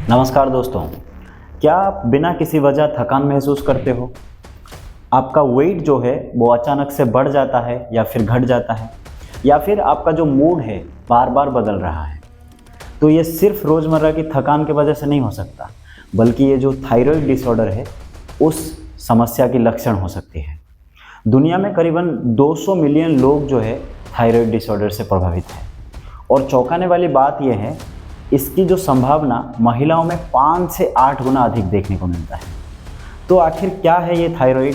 नमस्कार दोस्तों, क्या आप बिना किसी वजह थकान महसूस करते हो? आपका वेट जो है वो अचानक से बढ़ जाता है या फिर घट जाता है, या फिर आपका जो मूड है बार बार बदल रहा है। तो ये सिर्फ रोज़मर्रा की थकान की वजह से नहीं हो सकता, बल्कि ये जो थायराइड डिसऑर्डर है उस समस्या की लक्षण हो सकती है। दुनिया में करीबन 200 मिलियन लोग जो है थायराइड डिसऑर्डर से प्रभावित हैं, और चौंकाने वाली बात यह है, इसकी जो संभावना महिलाओं में 5 से 8 गुना अधिक देखने को मिलता है। तो आखिर क्या है ये थायराइड?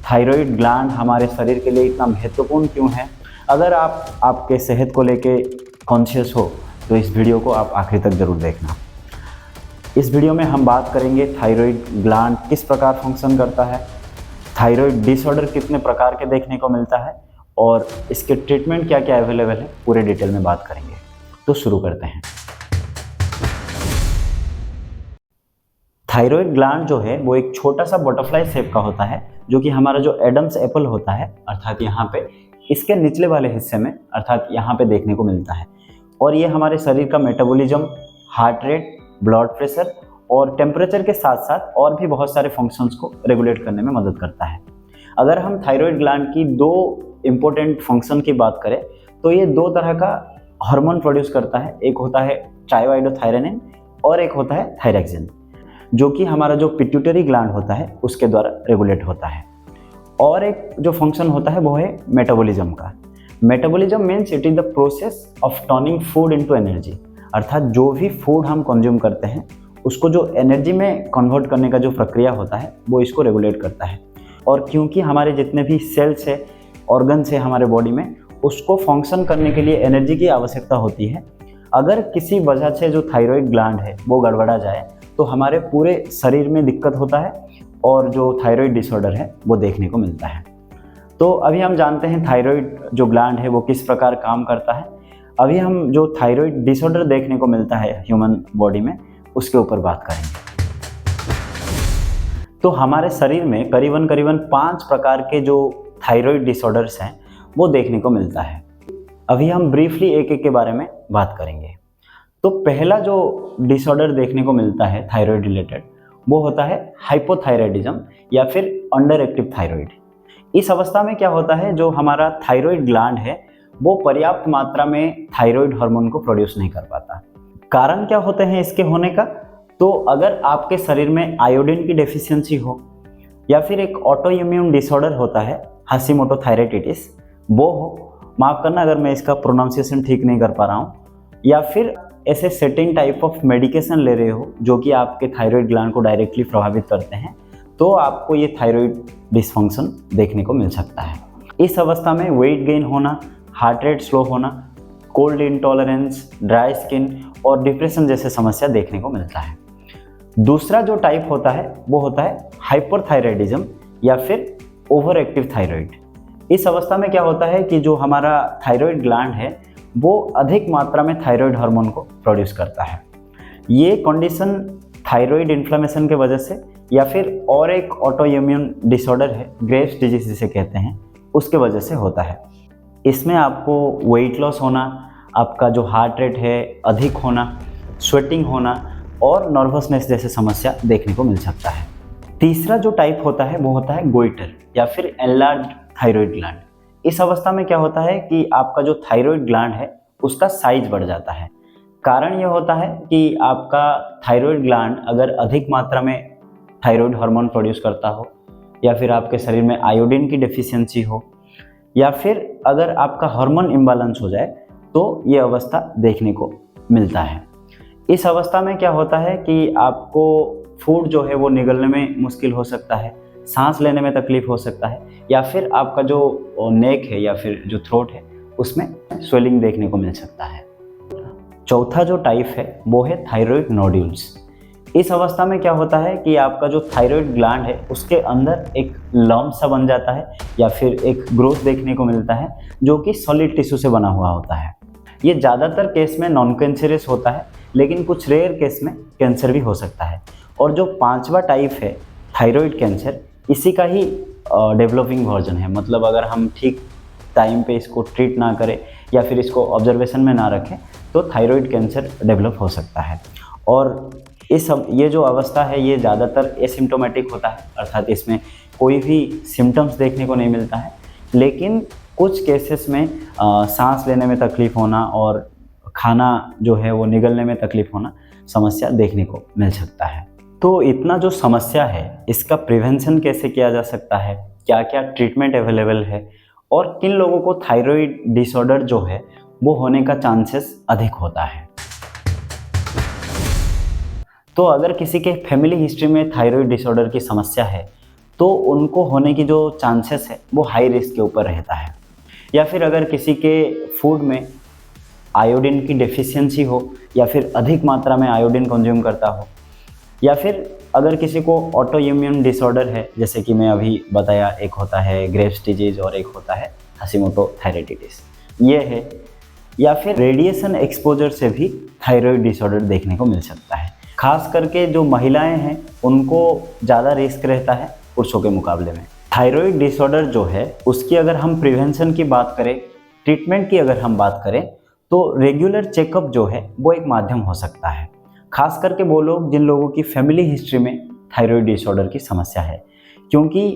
थायराइड ग्लैंड हमारे शरीर के लिए इतना महत्वपूर्ण क्यों है? अगर आप आपके सेहत को लेके कॉन्शियस हो तो इस वीडियो को आप आखिर तक ज़रूर देखना। इस वीडियो में हम बात करेंगे थायराइड ग्लैंड किस प्रकार फंक्शन करता है, थायराइड डिसऑर्डर कितने प्रकार के देखने को मिलता है, और इसके ट्रीटमेंट क्या क्या अवेलेबल है, पूरे डिटेल में बात करेंगे। तो शुरू करते हैं। थायराइड ग्लैंड जो है वो एक छोटा सा बटरफ्लाई शेप का होता है, जो कि हमारा जो एडम्स एप्पल होता है अर्थात यहाँ पे इसके निचले वाले हिस्से में अर्थात यहाँ पे देखने को मिलता है। और ये हमारे शरीर का metabolism, heart rate, blood pressure और टेम्परेचर के साथ साथ और भी बहुत सारे फंक्शंस को रेगुलेट करने में मदद करता है। अगर हम थायराइड ग्लैंड की दो इम्पोर्टेंट फंक्शन की बात करें तो ये दो तरह का हार्मोन प्रोड्यूस करता है। एक होता है ट्राइआयोडाथायरानिन और एक होता है थायरॉक्सिन, जो कि हमारा जो पिट्यूटरी ग्लैंड होता है उसके द्वारा रेगुलेट होता है। और एक जो फंक्शन होता है वो है मेटाबॉलिज्म का। Metabolism means it is the process of turning food into energy, अर्थात जो भी फूड हम कंज्यूम करते हैं उसको जो एनर्जी में कन्वर्ट करने का जो प्रक्रिया होता है वो इसको रेगुलेट करता है। और क्योंकि हमारे जितने भी सेल्स है, ऑर्गन्स है हमारे बॉडी में, उसको फंक्शन करने के लिए एनर्जी की आवश्यकता होती है। अगर किसी वजह से जो थायराइड ग्लैंड है वो गड़बड़ा जाए तो हमारे पूरे शरीर में दिक्कत होता है और जो थायराइड डिसऑर्डर है वो देखने को मिलता है। तो अभी हम जानते हैं थायराइड जो ग्लैंड है वो किस प्रकार काम करता है। अभी हम जो थायराइड डिसऑर्डर देखने को मिलता है ह्यूमन बॉडी में उसके ऊपर बात करेंगे। तो हमारे शरीर में करीबन 5 प्रकार के जो थायराइड डिसऑर्डर्स हैं वो देखने को मिलता है। अभी हम ब्रीफली एक एक के बारे में बात करेंगे। तो पहला जो डिसऑर्डर देखने को मिलता है थायराइड रिलेटेड वो होता है हाइपोथायराइडिज्म या फिर अंडर एक्टिव थायराइड। इस अवस्था में क्या होता है, जो हमारा थायराइड ग्लैंड है वो पर्याप्त मात्रा में थायराइड हार्मोन को प्रोड्यूस नहीं कर पाता। कारण क्या होते हैं इसके होने का? तो अगर आपके शरीर में आयोडीन की डेफिशिएंसी हो, या फिर एक ऑटो इम्यून डिसऑर्डर होता है हाशिमोटो थायराइटिस, वो हो, माफ़ करना अगर मैं इसका प्रोनाउंसिएशन ठीक नहीं कर पा रहा हूँ, या फिर ऐसे सेटिंग टाइप ऑफ मेडिकेशन ले रहे हो जो कि आपके थायराइड ग्लैंड को डायरेक्टली प्रभावित करते हैं, तो आपको ये थायराइड डिसफंक्शन देखने को मिल सकता है। इस अवस्था में वेट गेन होना, हार्ट रेट स्लो होना, कोल्ड इंटॉलरेंस, ड्राई स्किन और डिप्रेशन जैसे समस्या देखने को मिलता है। दूसरा जो टाइप होता है वो होता है हाइपरथायराइडिज्म या फिर ओवर एक्टिव थायराइड। इस अवस्था में क्या होता है कि जो हमारा थायराइड ग्लैंड है वो अधिक मात्रा में थायराइड हार्मोन को प्रोड्यूस करता है। ये कंडीशन थायराइड इन्फ्लेमेशन के वजह से या फिर और एक ऑटो इम्यून डिसऑर्डर है, ग्रेव्स डिजीज जिसे कहते हैं, उसके वजह से होता है। इसमें आपको वेट लॉस होना, आपका जो हार्ट रेट है अधिक होना, स्वेटिंग होना और नर्वसनेस जैसे समस्या देखने को मिल सकता है। तीसरा जो टाइप होता है वो होता है गोइटर या फिर एनलार्ज्ड थायराइड ग्लैंड। इस अवस्था में क्या होता है कि आपका जो थायराइड ग्लैंड है उसका साइज बढ़ जाता है। कारण यह होता है कि आपका थायराइड ग्लैंड अगर अधिक मात्रा में थायराइड हार्मोन प्रोड्यूस करता हो, या फिर आपके शरीर में आयोडीन की डेफिशिएंसी हो, या फिर अगर आपका हार्मोन इम्बैलेंस हो जाए तो ये अवस्था देखने को मिलता है। इस अवस्था में क्या होता है कि आपको फूड जो है वो निगलने में मुश्किल हो सकता है, सांस लेने में तकलीफ हो सकता है, या फिर आपका जो नेक है या फिर जो थ्रोट है उसमें स्वेलिंग देखने को मिल सकता है। चौथा जो टाइप है वो है थायराइड नोड्यूल्स। इस अवस्था में क्या होता है कि आपका जो थायराइड ग्लैंड है उसके अंदर एक लम्प सा बन जाता है या फिर एक ग्रोथ देखने को मिलता है जो कि सॉलिड टिश्यू से बना हुआ होता है। ये ज़्यादातर केस में नॉन कैंसरस होता है, लेकिन कुछ रेयर केस में कैंसर भी हो सकता है। और जो पांचवा टाइप है थायराइड कैंसर, इसी का ही डेवलपिंग वर्जन है। मतलब अगर हम ठीक टाइम पे इसको ट्रीट ना करें या फिर इसको ऑब्जर्वेशन में ना रखें तो थायराइड कैंसर डेवलप हो सकता है। और ये जो अवस्था है ये ज़्यादातर एसिम्प्टोमेटिक होता है, अर्थात इसमें कोई भी सिम्टम्स देखने को नहीं मिलता है, लेकिन कुछ केसेस में सांस लेने में तकलीफ़ होना और खाना जो है वो निगलने में तकलीफ़ होना समस्या देखने को मिल सकता है। तो इतना जो समस्या है इसका प्रिवेंशन कैसे किया जा सकता है, क्या क्या ट्रीटमेंट अवेलेबल है और किन लोगों को थायराइड डिसऑर्डर जो है वो होने का चांसेस अधिक होता है। तो अगर किसी के फैमिली हिस्ट्री में थायराइड डिसऑर्डर की समस्या है तो उनको होने की जो चांसेस है वो हाई रिस्क के ऊपर रहता है। या फिर अगर किसी के फूड में आयोडीन की डेफिशिएंसी हो या फिर अधिक मात्रा में आयोडीन कंज्यूम करता हो, या फिर अगर किसी को ऑटो इम्यून डिसऑर्डर है, जैसे कि मैं अभी बताया, एक होता है ग्रेव्स डिजीज और एक होता है हशीमोटो थायराइडिटिस, ये है, या फिर रेडिएशन एक्सपोजर से भी थायराइड डिसऑर्डर देखने को मिल सकता है। खास करके जो महिलाएं हैं उनको ज़्यादा रिस्क रहता है पुरुषों के मुकाबले में। थायराइड डिसऑर्डर जो है उसकी अगर हम प्रिवेंशन की बात करें, ट्रीटमेंट की अगर हम बात करें, तो रेगुलर चेकअप जो है वो एक माध्यम हो सकता है। खास करके वो लोग जिन लोगों की फैमिली हिस्ट्री में थायराइड डिसऑर्डर की समस्या है, क्योंकि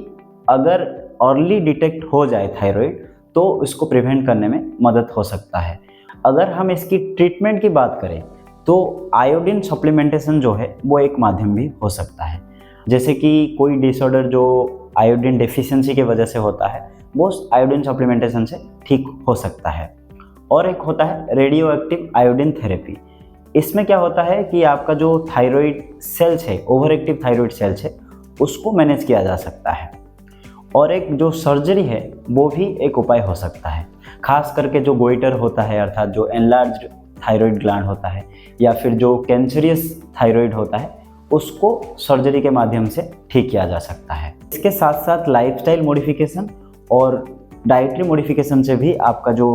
अगर अर्ली डिटेक्ट हो जाए थायराइड तो इसको प्रिवेंट करने में मदद हो सकता है। अगर हम इसकी ट्रीटमेंट की बात करें तो आयोडीन सप्लीमेंटेशन जो है वो एक माध्यम भी हो सकता है। जैसे कि कोई डिसऑर्डर जो आयोडीन डेफिशिएंसी की वजह से होता है वो आयोडीन सप्लीमेंटेशन से ठीक हो सकता है। और एक होता है रेडियो एक्टिव आयोडीन थेरेपी। इसमें क्या होता है कि आपका जो थायराइड सेल्स है, ओवर एक्टिव थायराइड सेल्स है, उसको मैनेज किया जा सकता है। और एक जो सर्जरी है वो भी एक उपाय हो सकता है। खास करके जो गोइटर होता है, अर्थात जो एनलार्ज्ड थायराइड ग्लैंड होता है, या फिर जो कैंसरियस थायराइड होता है, उसको सर्जरी के माध्यम से ठीक किया जा सकता है। इसके साथ साथ लाइफस्टाइल मॉडिफिकेशन और डाइटरी मॉडिफिकेशन से भी आपका जो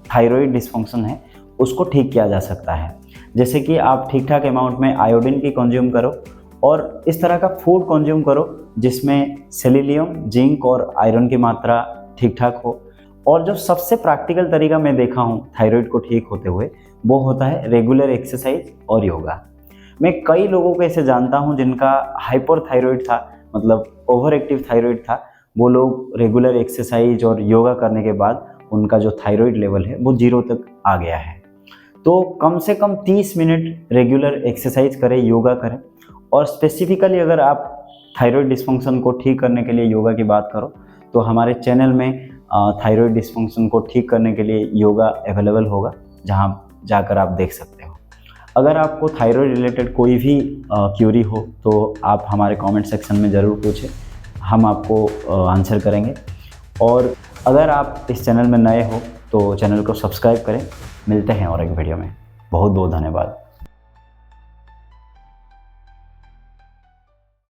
थायराइड डिसफंक्शन है उसको ठीक किया जा सकता है। जैसे कि आप ठीक ठाक अमाउंट में आयोडीन की कंज्यूम करो और इस तरह का फूड कंज्यूम करो जिसमें सेलेनियम, जिंक और आयरन की मात्रा ठीक ठाक हो। और जो सबसे प्रैक्टिकल तरीका मैं देखा हूँ थायराइड को ठीक होते हुए वो होता है रेगुलर एक्सरसाइज और योगा। मैं कई लोगों को ऐसे जानता हूँ जिनका हाइपरथायराइड था, मतलब ओवर एक्टिव थायराइड था, वो लोग रेगुलर एक्सरसाइज और योगा करने के बाद उनका जो थायराइड लेवल है वो 0 तक आ गया है। तो कम से कम 30 मिनट रेगुलर एक्सरसाइज करें, योगा करें। और स्पेसिफिकली अगर आप थायराइड डिसफंक्शन को ठीक करने के लिए योगा की बात करो तो हमारे चैनल में थायराइड डिसफंक्शन को ठीक करने के लिए योगा अवेलेबल होगा, जहां जाकर आप देख सकते हो। अगर आपको थायराइड रिलेटेड कोई भी क्यूरी हो तो आप हमारे कमेंट सेक्शन में ज़रूर पूछें, हम आपको आंसर करेंगे। और अगर आप इस चैनल में नए हो तो चैनल को सब्सक्राइब करें। मिलते हैं और एक वीडियो में। बहुत बहुत धन्यवाद।